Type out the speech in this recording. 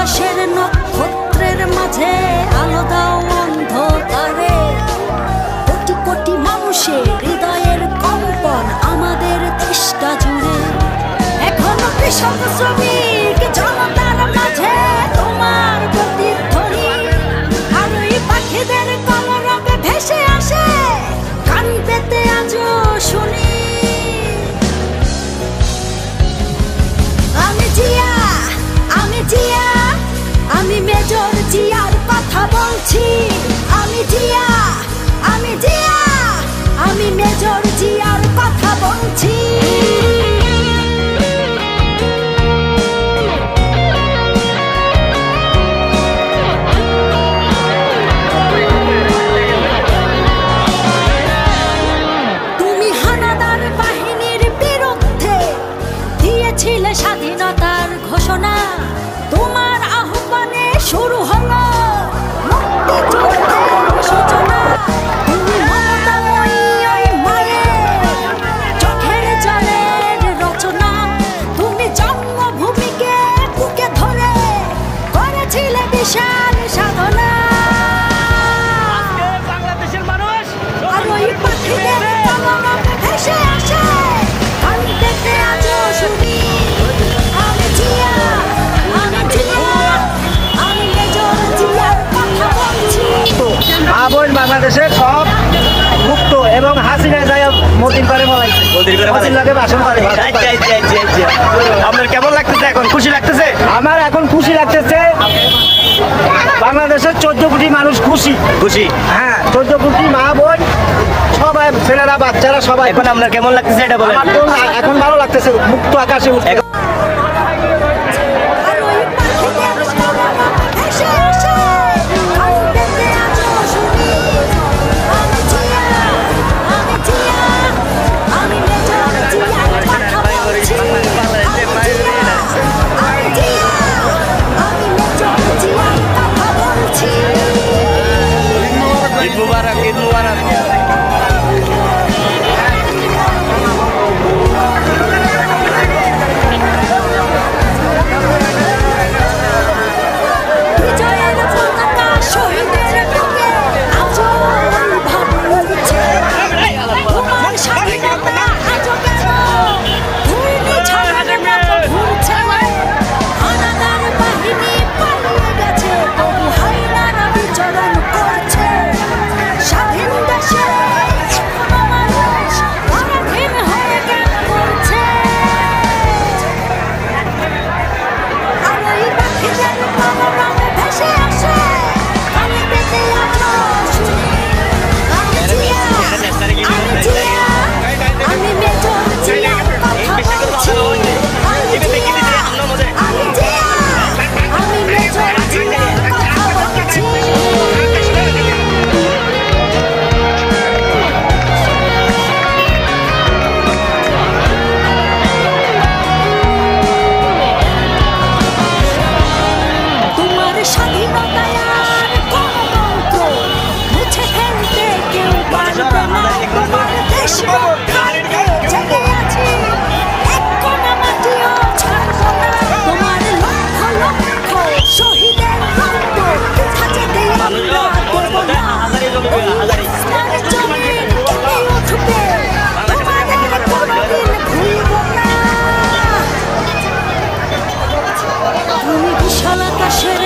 আকাশের নক্ষত্রের মাঝে আলো দাও অন্ধকারে। কোটি কোটি মানুষের হৃদয়ের কম্পন আমাদের দেশটা জুড়ে। এখনো কৃষক শ্রমিক জনতার মাঝে তোমার প্রতিধ্বনি। আর ওই পাখিদের কলরবে ভেসে আসে কান পেতে আজও শুনি। আমি জিয়া, আমি জিয়া, আমি মেজর জিয়ার কথা বলছি। আমি জিয়া, আমি জিয়া, আমি মেজর জিয়ার কথা বলছি। তুমি হানাদার বাহিনীর বিরুদ্ধে দিয়েছিলে স্বাধীনতার ঘোষণা। তোমার আহ্বানে শুরু হলো মুক্তিযুদ্ধের সূচনা। তুমি মমতাময়ী ওই মায়ের চোখের জলের রচনা। তুমি জন্মভূমিকে বুকে ধরে করেছিলে বিশাল সাধনা। বাংলাদেশের মানুষ আর ওই পাখিদের কলরবে ভেসে আসে কান পেতে আজও শুনি। আমি জিয়া, আমি জিয়া, আমি মেজর জিয়ার কথা বলছি। মা বোন বাংলাদেশের সব মুক্ত এবং হাসিনা যায় মতিন করে বলাইছে। মতিন লাগে ভাষণ করে। আপনার কেমন লাগতেছে এখন? খুশি লাগতেছে? আমার এখন খুশি লাগতেছে। বাংলাদেশের 14 কোটি মানুষ খুশি। খুশি। হ্যাঁ, 14 কোটি মা বোন সবাই, ছেলেরা বাচ্চারা সবাই। এখন আপনার কেমন লাগতেছে এটা বলেন? আমার তো এখন ভালো লাগতেছে, মুক্ত আকাশে উঠতে। আর ওই পাখিদের কলরবে ভেসে আসে কান পেতে আজও শুনি। আমি জিয়া, আমি জিয়া, আমি মেজর জিয়ার কথা বলছি। আমি জিয়া, আমি জিয়া, আমি মেজর জিয়ার কথা বলছি। ঈদ মুবারক, ঈদ মুবারক। বিজয়ের পতাকা শহীদের বুকে আজও ভাসছে। তোমার স্বাধীনতা আজও কেন ঘূর্ণিঝড়ের মতো ঘুরছে। হানাদার বাহিনী পালিয়ে গেছে, তবু হায়নারা বিচরণ করছে। স্বাধীন দেশে কোনো মানুষ পরাধীন হয়ে কেন মরছে। আর ওই পাখিদের কলরবে ভেসে আসে কান পেতে আজও শুনি। আমি জিয়া, আমি জিয়া, আমি মেজর জিয়ার কথা বলছি। আমি জিয়া, আমি জিয়া, আমি মেজর জিয়ার কথা বলছি। তোমার স্বাধীনতায় আর গণতন্ত্র মুছে ফেলতে কেউ পারবে না। তোমার দেশ রক্ষার্থে জেগে আছি, এক কণা মাটিও ছাড়বো না। তোমার লক্ষ লক্ষ শহীদের রক্ত বৃথা যেতে আমরা দেব না। ওই আসমান জমিন কেঁপে উঠবে, তোমাদের কোনোদিন ভুলব না। তুমি বিশাল আকাশের